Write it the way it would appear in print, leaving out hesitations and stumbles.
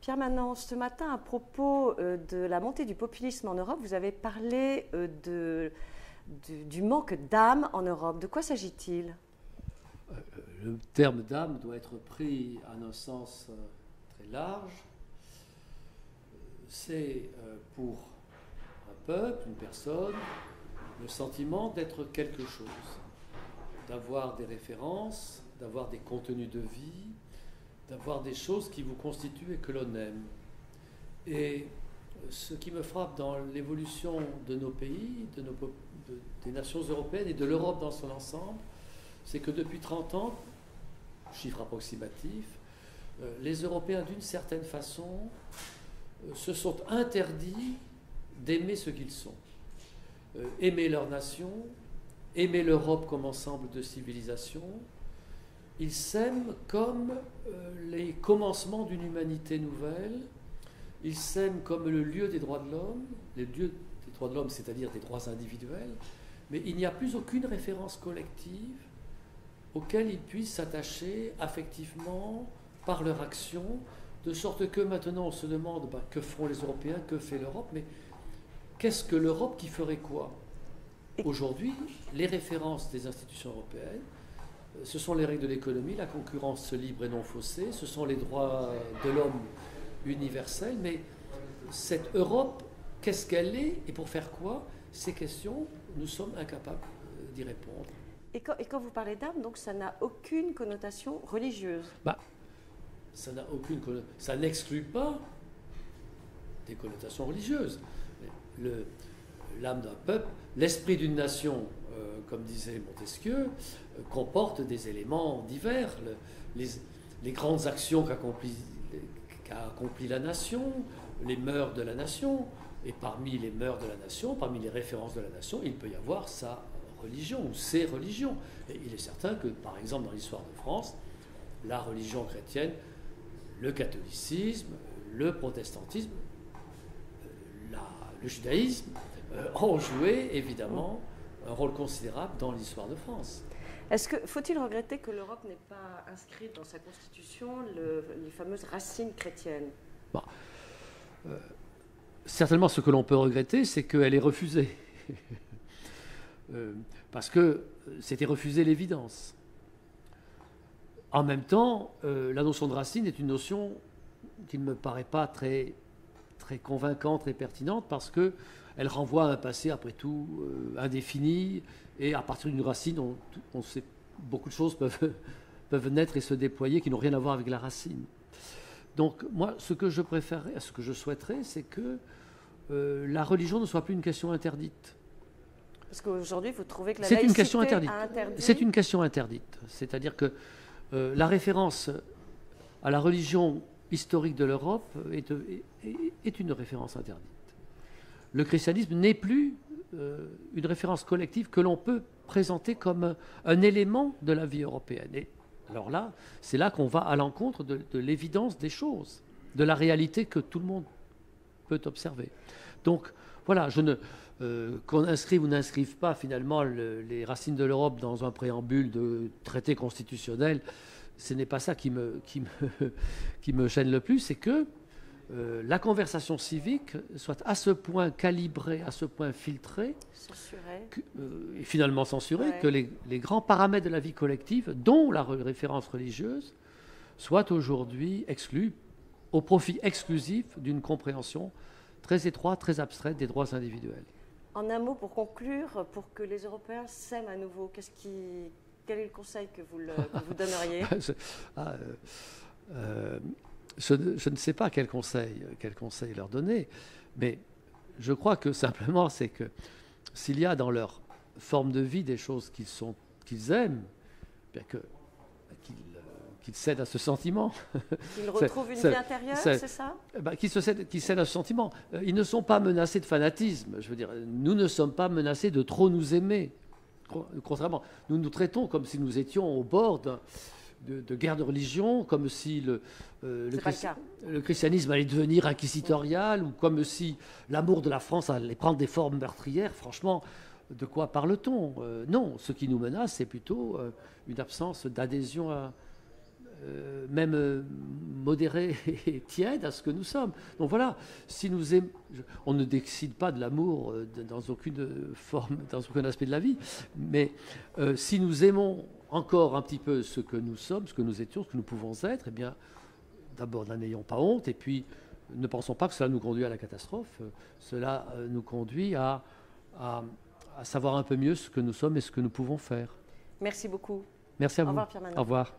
Pierre Manant, ce matin, à propos de la montée du populisme en Europe, vous avez parlé du manque d'âme en Europe. De quoi s'agit-il? Le terme d'âme doit être pris en un sens très large. C'est pour un peuple, une personne, le sentiment d'être quelque chose, d'avoir des références, d'avoir des contenus de vie, d'avoir des choses qui vous constituent et que l'on aime. Et ce qui me frappe dans l'évolution de nos pays, des nations européennes et de l'Europe dans son ensemble, c'est que depuis 30 ans, chiffre approximatif, les Européens, d'une certaine façon, se sont interdits d'aimer ce qu'ils sont. Aimer leur nation, aimer l'Europe comme ensemble de civilisation. Ils s'aiment comme les commencements d'une humanité nouvelle. Ils s'aiment comme le lieu des droits de l'homme, les lieux des droits de l'homme, c'est-à-dire des droits individuels. Mais il n'y a plus aucune référence collective auxquelles ils puissent s'attacher affectivement par leur action, de sorte que maintenant on se demande que feront les Européens, que fait l'Europe, mais qu'est-ce que l'Europe qui ferait quoi? Aujourd'hui, les références des institutions européennes, ce sont les règles de l'économie, la concurrence libre et non faussée, ce sont les droits de l'homme universels, mais cette Europe, qu'est-ce qu'elle est et pour faire quoi? Ces questions, nous sommes incapables d'y répondre. Et quand vous parlez d'âme, donc ça n'a aucune connotation religieuse? Ça n'a aucune connotation. Ça n'exclut pas des connotations religieuses. L'âme d'un peuple, l'esprit d'une nation, comme disait Montesquieu, comporte des éléments divers. Les grandes actions qu'a accompli la nation, les mœurs de la nation, et parmi les mœurs de la nation, parmi les références de la nation, il peut y avoir sa religion ou ses religions. Et il est certain que, par exemple, dans l'histoire de France, la religion chrétienne, le catholicisme, le protestantisme, le judaïsme ont joué évidemment un rôle considérable dans l'histoire de France. Faut-il regretter que l'Europe n'ait pas inscrit dans sa constitution les fameuses racines chrétiennes? Certainement, ce que l'on peut regretter, c'est qu'elle est refusée. Parce que c'était refuser l'évidence. En même temps, la notion de racine est une notion qui ne me paraît pas très convaincante, très pertinente, parce qu'elle renvoie à un passé, après tout, indéfini, et à partir d'une racine, on sait, beaucoup de choses peuvent naître et se déployer qui n'ont rien à voir avec la racine. Donc, moi, ce que je préférerais, ce que je souhaiterais, c'est que la religion ne soit plus une question interdite. Parce qu'aujourd'hui, vous trouvez que la laïcité a interdit? C'est une question interdite. C'est-à-dire que la référence à la religion historique de l'Europe est une référence interdite. Le christianisme n'est plus une référence collective que l'on peut présenter comme un élément de la vie européenne. Et alors là, c'est là qu'on va à l'encontre de l'évidence des choses, de la réalité que tout le monde peut observer. Donc voilà, qu'on inscrive ou n'inscrive pas finalement les racines de l'Europe dans un préambule de traité constitutionnel, ce n'est pas ça qui me gêne le plus, c'est que la conversation civique soit à ce point calibrée, à ce point filtrée, et finalement censurée, ouais, que les grands paramètres de la vie collective, dont la référence religieuse, soient aujourd'hui exclus au profit exclusif d'une compréhension très étroite, très abstraite des droits individuels. En un mot, pour conclure, pour que les Européens s'aiment à nouveau, quel est le conseil que vous donneriez? Je ne sais pas quel conseil leur donner, mais je crois que simplement, c'est que s'il y a dans leur forme de vie des choses qu'ils aiment, bien qu'ils cèdent à ce sentiment. Qu'ils retrouvent une vie intérieure, c'est ça? Qu'ils cèdent à ce sentiment. Ils ne sont pas menacés de fanatisme. Je veux dire, nous ne sommes pas menacés de trop nous aimer. Contrairement, nous nous traitons comme si nous étions au bord de guerre de religion, comme si le christianisme allait devenir inquisitorial, ou comme si l'amour de la France allait prendre des formes meurtrières. Franchement, de quoi parle-t-on? Non, ce qui nous menace, c'est plutôt une absence d'adhésion même modérée et tiède à ce que nous sommes. Donc voilà, si nous aimons, on ne décide pas de l'amour dans aucune forme, dans aucun aspect de la vie, mais si nous aimons encore un petit peu ce que nous sommes, ce que nous étions, ce que nous pouvons être, eh bien, d'abord, n'ayons pas honte, et puis ne pensons pas que cela nous conduit à la catastrophe. Cela nous conduit à savoir un peu mieux ce que nous sommes et ce que nous pouvons faire. Merci beaucoup. Merci à vous. Au revoir, Pierre Manant. Au revoir.